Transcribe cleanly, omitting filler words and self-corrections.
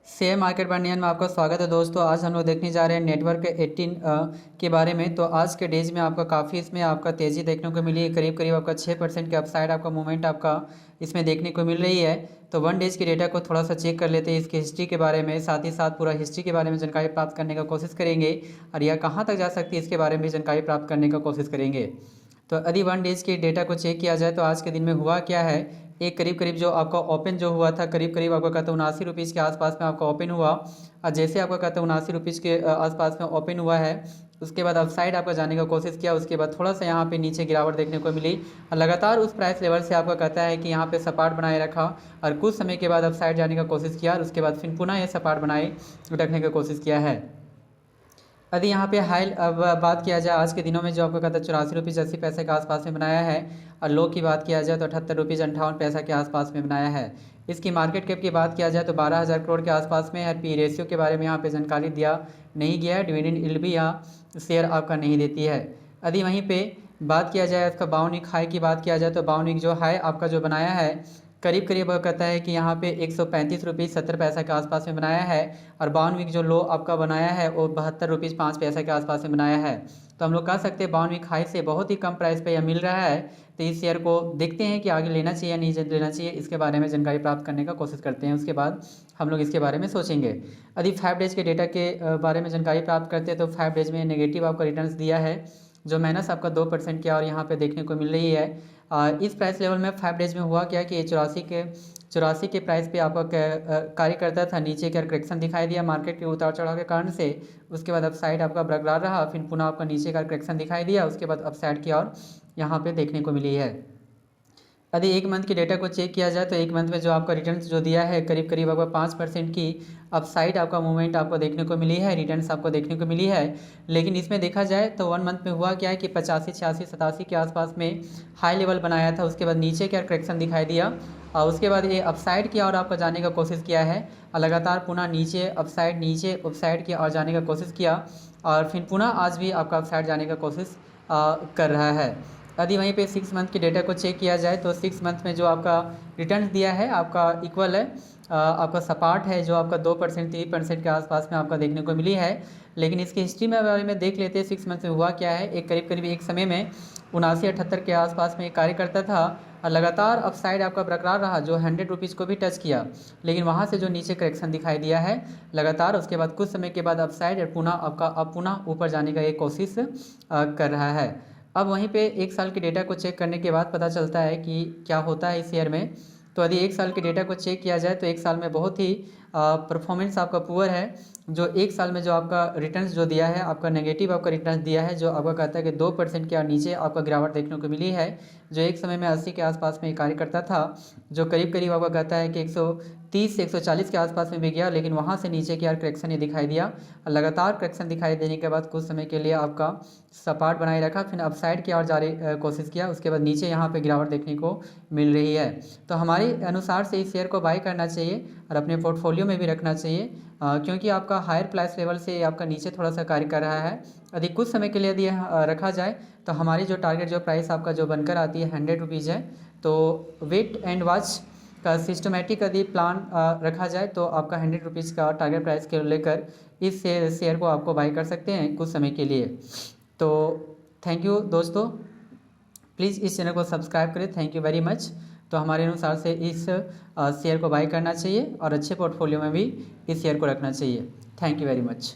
Share market बर्नियन में आपका स्वागत है दोस्तों। आज हम लोग देखने जा रहे हैं नेटवर्क 18 के बारे में। तो आज के डेज में आपका काफ़ी इसमें आपका तेज़ी देखने को मिली है। करीब करीब आपका 6% के अपसाइड आपका मूवमेंट आपका इसमें देखने को मिल रही है। तो 1 डेज के डेटा को थोड़ा सा चेक कर लेते हैं, इसकी हिस्ट्री के बारे में, साथ ही साथ पूरा हिस्ट्री के बारे में जानकारी प्राप्त करने का कोशिश करेंगे और यह कहाँ तक जा सकती है इसके बारे में जानकारी प्राप्त करने का कोशिश करेंगे। तो यदि 1 डेज के डेटा को चेक किया जाए तो आज के दिन में हुआ क्या है। एक करीब करीब जो आपका ओपन जो हुआ था, करीब करीब आपका कहते हैं 79 रुपीज़ के आसपास में आपका ओपन हुआ। और जैसे आपका कहते हैं 79 रुपीज़ के आसपास में ओपन हुआ है, उसके बाद अपसाइड आपका जाने का कोशिश किया। उसके बाद थोड़ा सा यहाँ पे नीचे गिरावट देखने को मिली और लगातार उस प्राइस लेवल से आपका कहता है कि यहाँ पे सपाट बनाए रखा और कुछ समय के बाद अपसाइड जाने का कोशिश किया और उसके बाद फिर पुनः ये सपाट बनाए रखने का कोशिश किया है। यदि यहाँ पे हाई अब बात किया जाए आज के दिनों में जो आपको कहता है 84 रुपीज़ 80 पैसे के आसपास में बनाया है और लो की बात किया जाए तो 78 रुपीज़ 58 पैसा के आसपास में बनाया है। इसकी मार्केट कैप की बात किया जाए तो 12,000 करोड़ के आसपास में है। पी रेशियो के बारे में यहाँ पे जानकारी दिया नहीं गया है। डिविडेंड यील्ड भी यहाँ शेयर आपका नहीं देती है। यदि वहीं पे बात किया जाए इसका बाउन वीक हाई की बात किया जाए तो बाउन वीक जो हाई आपका जो बनाया है करीब करीब कहता है कि यहाँ पे 135 रुपीज़ 70 पैसा के आसपास में बनाया है और 52 जो लो आपका बनाया है वो 72 रुपीज़ 5 पैसा के आसपास में बनाया है। तो हम लोग कह सकते हैं 52 हाई से बहुत ही कम प्राइस पे यह मिल रहा है। तो इस शेयर को देखते हैं कि आगे लेना चाहिए या नहीं लेना चाहिए, इसके बारे में जानकारी प्राप्त करने का कोशिश करते हैं। उसके बाद हम लोग इसके बारे में सोचेंगे। यदि 5 डेज के डेटा के बारे में जानकारी प्राप्त करते हैं तो 5 डेज में नेगेटिव आपका रिटर्न दिया है, जो माइनस आपका 2% की और यहाँ पे देखने को मिल रही है। इस प्राइस लेवल में 5 डेज में हुआ क्या कि 84 के प्राइस पे आपका कार्य करता था, नीचे का करेक्शन दिखाई दिया मार्केट के उतार चढ़ाव के कारण से। उसके बाद अपसाइड आपका बरकरार रहा, फिर पुनः आपका नीचे का करेक्शन दिखाई दिया, उसके बाद अपसाइड की और यहाँ पे देखने को मिली है। यदि 1 मंथ के डेटा को चेक किया जाए तो 1 मंथ में जो आपका रिटर्न्स जो दिया है करीब करीब आपका 5% की अपसाइड आपका मूवमेंट आपको देखने को मिली है, रिटर्न्स आपको देखने को मिली है। लेकिन इसमें देखा जाए तो 1 मंथ में हुआ क्या है कि 85 86 87 के आसपास में हाई लेवल बनाया था, उसके बाद नीचे क्या करेक्शन दिखाई दिया और उसके बाद ये अपसाइड की ओर आपका जाने का कोशिश किया है और लगातार पुनः नीचे अपसाइड की ओर जाने का कोशिश किया और फिर पुनः आज भी आपका अपसाइड जाने का कोशिश कर रहा है। यदि वहीं पे 6 मंथ के डेटा को चेक किया जाए तो 6 मंथ में जो आपका रिटर्न दिया है आपका इक्वल है, आपका सपाट है, जो आपका 2% 3% के आसपास में आपका देखने को मिली है। लेकिन इसकी हिस्ट्री में बारे में देख लेते हैं 6 मंथ में हुआ क्या है। एक करीब करीब एक समय में 79 78 के आसपास में कार्य करता था और लगातार अपसाइड आपका बरकरार रहा, जो 100 रुपीज़ को भी टच किया, लेकिन वहाँ से जो नीचे करेक्शन दिखाई दिया है लगातार, उसके बाद कुछ समय के बाद अपसाइड और पुनः आपका अब पुनः ऊपर जाने का एक कोशिश कर रहा है। अब वहीं पे 1 साल के डेटा को चेक करने के बाद पता चलता है कि क्या होता है इस शेयर में। तो यदि 1 साल के डेटा को चेक किया जाए तो 1 साल में बहुत ही परफॉर्मेंस आपका पुअर है। जो 1 साल में जो आपका रिटर्न्स जो दिया है आपका नेगेटिव आपका रिटर्न्स दिया है, जो आपका कहता है कि 2% के नीचे आपका गिरावट देखने को मिली है। जो एक समय में 80 के आसपास में कार्य करता था, जो करीब करीब आपका कहता है कि 130 से 140 के आसपास में भी गया, लेकिन वहाँ से नीचे की यार करेक्शन ये दिखाई दिया और लगातार करेक्शन दिखाई देने के बाद कुछ समय के लिए आपका सपाट बनाए रखा, फिर अपसाइड की ओर जारी कोशिश किया, उसके बाद नीचे यहाँ पे गिरावट देखने को मिल रही है। तो हमारे अनुसार से इस शेयर को बाई करना चाहिए और अपने पोर्टफोलियो में भी रखना चाहिए, क्योंकि आपका हायर प्राइस लेवल से आपका नीचे थोड़ा सा कार्य कर रहा है। यदि कुछ समय के लिए यदि रखा जाए तो हमारी जो टारगेट जो प्राइस आपका जो बनकर आती है 100 रुपीज़ है। तो वेट एंड वॉच का सिस्टमेटिक यदि प्लान रखा जाए तो आपका 100 रुपीज़ का टारगेट प्राइस के लेकर इस शेयर को आपको बाई कर सकते हैं कुछ समय के लिए। तो थैंक यू दोस्तों, प्लीज़ इस चैनल को सब्सक्राइब करें। Thank you very much. तो हमारे अनुसार से इस शेयर को बाई करना चाहिए और अच्छे पोर्टफोलियो में भी इस शेयर को रखना चाहिए। Thank you very much.